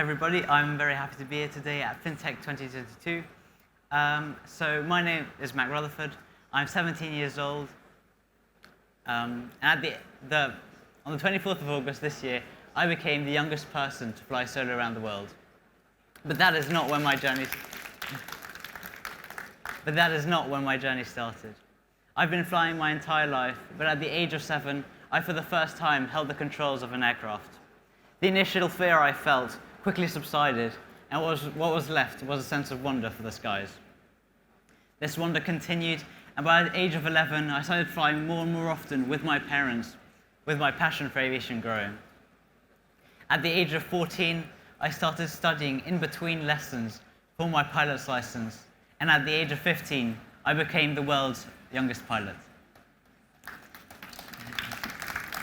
everybody. I'm very happy to be here today at FinTech 2022. So my name is Mack Rutherford. I'm 17 years old. And on the 24th of August this year, I became the youngest person to fly solo around the world. But that is not when my journey started. I've been flying my entire life, but at the age of 7, I for the first time held the controls of an aircraft. The initial fear I felt quickly subsided, and what was left was a sense of wonder for the skies. This wonder continued, and by the age of 11, I started flying more and more often with my parents, with my passion for aviation growing. At the age of 14, I started studying in between lessons for my pilot's license, and at the age of 15, I became the world's youngest pilot.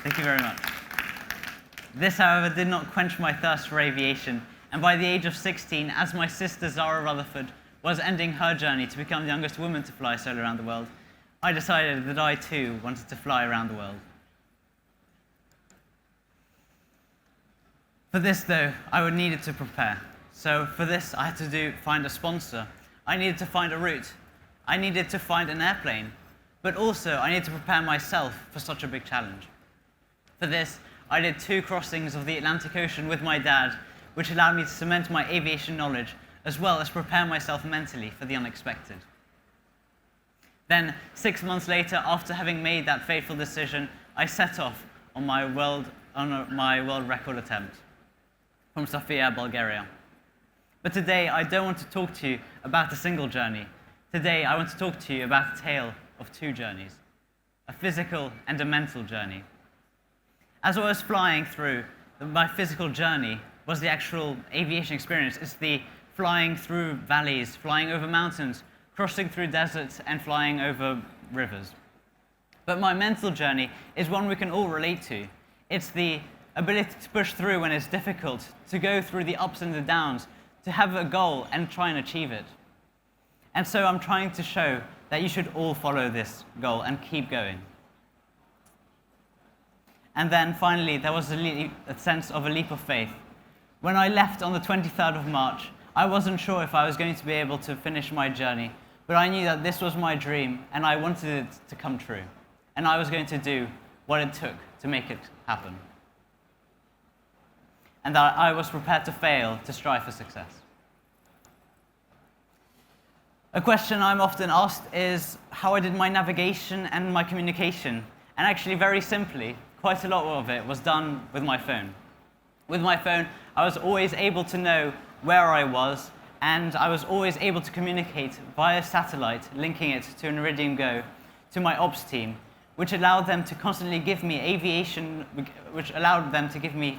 Thank you very much. This, however, did not quench my thirst for aviation, and by the age of 16, as my sister Zara Rutherford was ending her journey to become the youngest woman to fly solo around the world, I decided that I too wanted to fly around the world. For this, though, I needed to prepare. So for this, I had to find a sponsor. I needed to find a route. I needed to find an airplane. But also, I needed to prepare myself for such a big challenge. For this, I did 2 crossings of the Atlantic Ocean with my dad, which allowed me to cement my aviation knowledge, as well as prepare myself mentally for the unexpected. Then, 6 months later, after having made that fateful decision, I set off on my world record attempt from Sofia, Bulgaria. But today, I don't want to talk to you about a single journey. Today, I want to talk to you about a tale of 2 journeys, a physical and a mental journey. As I was flying through, my physical journey was the actual aviation experience. It's the flying through valleys, flying over mountains, crossing through deserts, and flying over rivers. But my mental journey is one we can all relate to. It's the ability to push through when it's difficult, to go through the ups and the downs, to have a goal and try and achieve it. And so I'm trying to show that you should all follow this goal and keep going. And then finally, there was a sense of a leap of faith. When I left on the 23rd of March, I wasn't sure if I was going to be able to finish my journey, but I knew that this was my dream, and I wanted it to come true. And I was going to do what it took to make it happen. And that I was prepared to fail to strive for success. A question I'm often asked is how I did my navigation and my communication. And actually, very simply, quite a lot of it was done with my phone. With my phone, I was always able to know where I was, and I was always able to communicate via satellite, linking it to an Iridium Go, to my ops team, which allowed them to constantly give me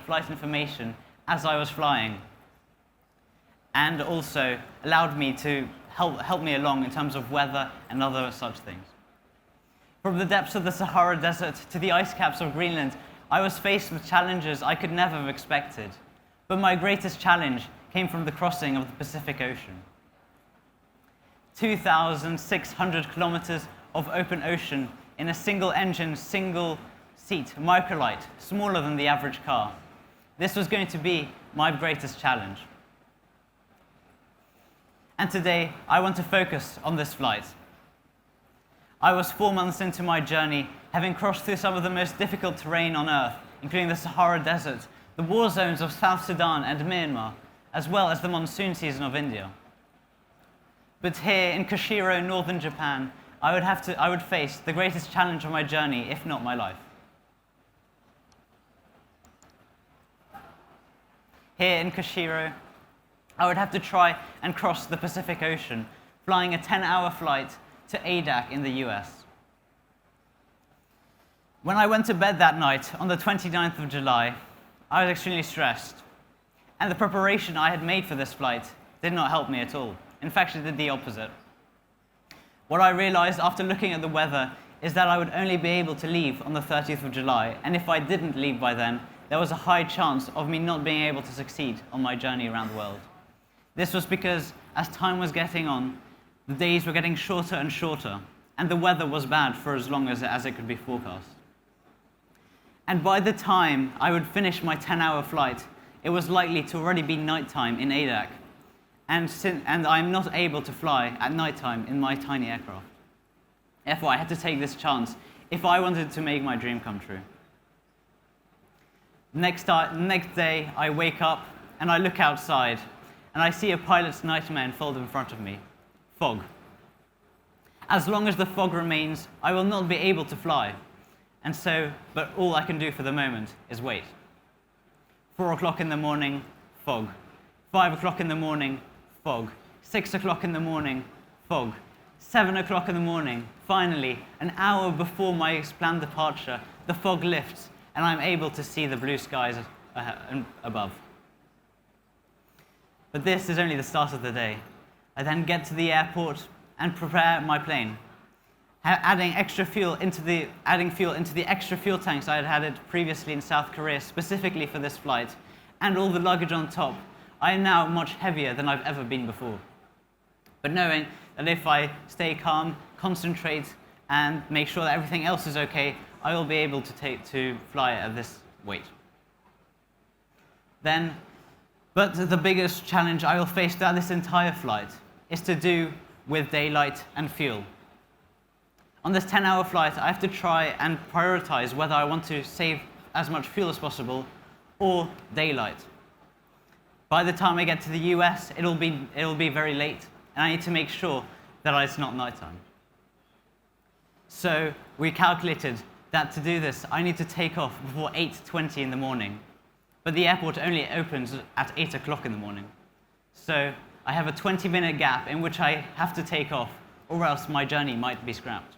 flight information as I was flying, and also allowed me to help me along in terms of weather and other such things. From the depths of the Sahara Desert to the ice caps of Greenland, I was faced with challenges I could never have expected. But my greatest challenge came from the crossing of the Pacific Ocean. 2,600 kilometers of open ocean in a single-engine, single-seat microlight, smaller than the average car. This was going to be my greatest challenge. And today, I want to focus on this flight. I was 4 months into my journey, having crossed through some of the most difficult terrain on Earth, including the Sahara Desert, the war zones of South Sudan and Myanmar, as well as the monsoon season of India. But here in Kushiro, northern Japan, I would face the greatest challenge of my journey, if not my life. Here in Kushiro, I would have to try and cross the Pacific Ocean, flying a 10-hour flight to ADAC in the US. When I went to bed that night, on the 29th of July, I was extremely stressed. And the preparation I had made for this flight did not help me at all. In fact, it did the opposite. What I realized after looking at the weather is that I would only be able to leave on the 30th of July, and if I didn't leave by then, there was a high chance of me not being able to succeed on my journey around the world. This was because, as time was getting on, the days were getting shorter and shorter, and the weather was bad for as long as it could be forecast. And by the time I would finish my 10-hour flight, it was likely to already be nighttime in ADAC, and I'm not able to fly at nighttime in my tiny aircraft. Therefore, I had to take this chance if I wanted to make my dream come true. Next day, I wake up and I look outside, and I see a pilot's nightmare unfold in front of me: fog. As long as the fog remains, I will not be able to fly. But all I can do for the moment is wait. 4 o'clock in the morning, fog. 5 o'clock in the morning, fog. 6 o'clock in the morning, fog. 7 o'clock in the morning, finally, an hour before my planned departure, the fog lifts, and I'm able to see the blue skies above. But this is only the start of the day. I then get to the airport and prepare my plane, adding fuel into the extra fuel tanks I had added previously in South Korea, specifically for this flight, and all the luggage on top. I am now much heavier than I've ever been before. But knowing that if I stay calm, concentrate, and make sure that everything else is okay, I will be able to fly at this weight. But the biggest challenge I will face throughout this entire flight is to do with daylight and fuel. On this 10-hour flight, I have to try and prioritize whether I want to save as much fuel as possible or daylight. By the time I get to the US, it'll be very late, and I need to make sure that it's not nighttime. So we calculated that to do this, I need to take off before 8:20 in the morning. But the airport only opens at 8 o'clock in the morning. So I have a 20-minute gap in which I have to take off, or else my journey might be scrapped.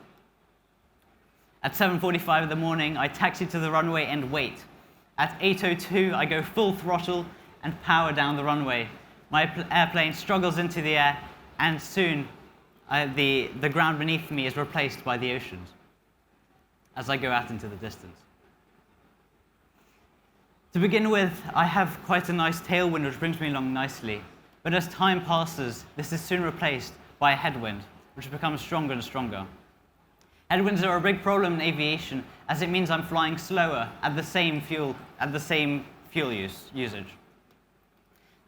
At 7:45 in the morning, I taxi to the runway and wait. At 8:02, I go full throttle and power down the runway. My airplane struggles into the air, and soon the ground beneath me is replaced by the oceans as I go out into the distance. To begin with, I have quite a nice tailwind which brings me along nicely. But as time passes, this is soon replaced by a headwind, which becomes stronger and stronger. Headwinds are a big problem in aviation, as it means I'm flying slower at the same fuel usage.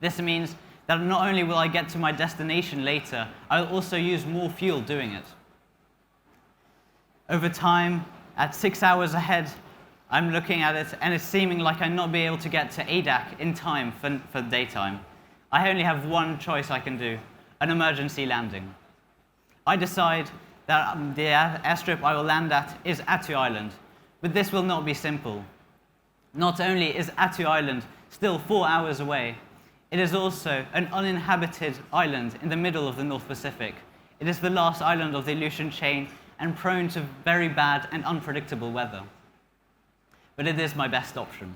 This means that not only will I get to my destination later, I'll also use more fuel doing it. Over time, at 6 hours ahead, I'm looking at it, and it's seeming like I'm not be able to get to ADAC in time for daytime. I only have one choice I can do: an emergency landing. I decide that the airstrip I will land at is Attu Island, but this will not be simple. Not only is Attu Island still 4 hours away, it is also an uninhabited island in the middle of the North Pacific. It is the last island of the Aleutian chain and prone to very bad and unpredictable weather. But it is my best option.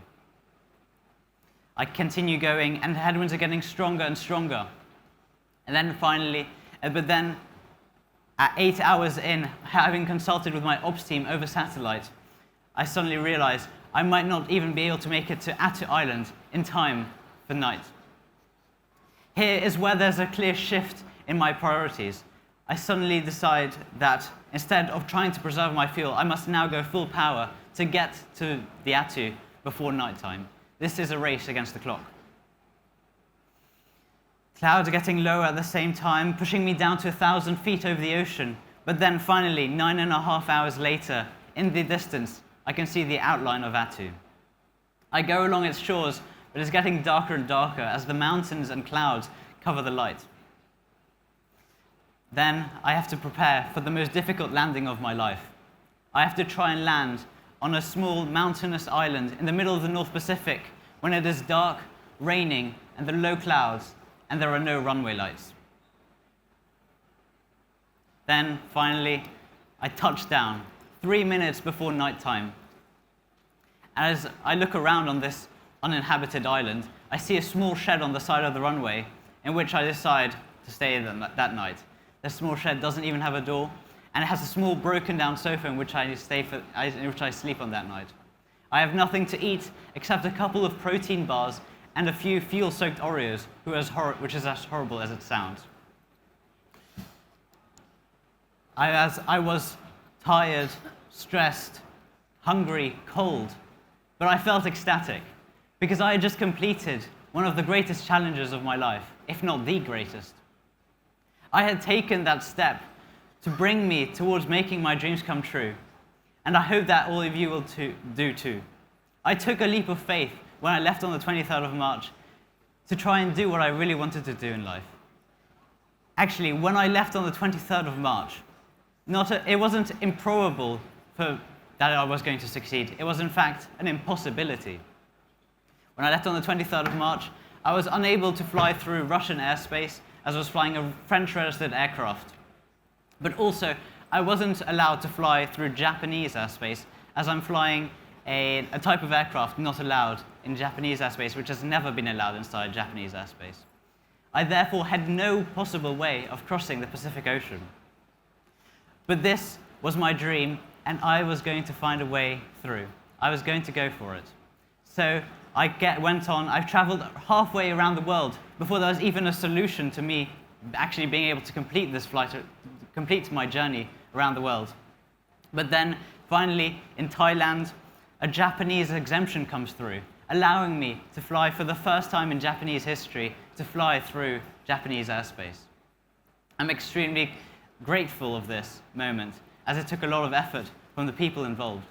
I continue going, and the headwinds are getting stronger and stronger. And then finally, at 8 hours in, having consulted with my ops team over satellite, I suddenly realized I might not even be able to make it to Attu Island in time for night. Here is where there's a clear shift in my priorities. I suddenly decide that instead of trying to preserve my fuel, I must now go full power to get to the Attu before nighttime. This is a race against the clock. Clouds are getting lower at the same time, pushing me down to 1,000 feet over the ocean. But then finally, 9.5 hours later, in the distance, I can see the outline of Attu. I go along its shores, but it's getting darker and darker as the mountains and clouds cover the light. Then I have to prepare for the most difficult landing of my life. I have to try and land on a small mountainous island in the middle of the North Pacific when it is dark, raining, and there are low clouds, and there are no runway lights. Then, finally, I touch down, 3 minutes before nighttime. As I look around on this uninhabited island, I see a small shed on the side of the runway in which I decide to stay that night. The small shed doesn't even have a door, and it has a small broken-down sofa in which I sleep on that night. I have nothing to eat except a couple of protein bars and a few fuel-soaked Oreos, which is as horrible as it sounds. I was tired, stressed, hungry, cold, but I felt ecstatic. because I had just completed one of the greatest challenges of my life, if not the greatest. I had taken that step to bring me towards making my dreams come true, and I hope that all of you will do too. I took a leap of faith when I left on the 23rd of March to try and do what I really wanted to do in life. Actually, when I left on the 23rd of March, it wasn't improbable that I was going to succeed. It was, in fact, an impossibility. When I left on the 23rd of March, I was unable to fly through Russian airspace as I was flying a French-registered aircraft. But also, I wasn't allowed to fly through Japanese airspace as I'm flying a type of aircraft not allowed in Japanese airspace, which has never been allowed inside Japanese airspace. I therefore had no possible way of crossing the Pacific Ocean. But this was my dream, and I was going to find a way through. I was going to go for it. So I traveled halfway around the world before there was even a solution to me actually being able to complete this flight, complete my journey around the world. But then, finally, in Thailand, a Japanese exemption comes through, allowing me to fly for the first time in Japanese history, to fly through Japanese airspace. I'm extremely grateful of this moment, as it took a lot of effort from the people involved.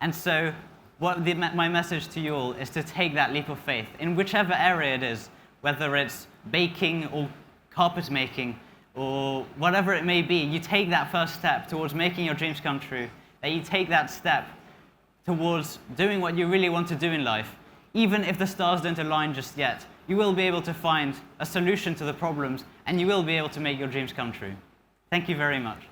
And so, my message to you all is to take that leap of faith in whichever area it is, whether it's baking or carpet making or whatever it may be. You take that first step towards making your dreams come true, that you take that step towards doing what you really want to do in life. Even if the stars don't align just yet, you will be able to find a solution to the problems, and you will be able to make your dreams come true. Thank you very much.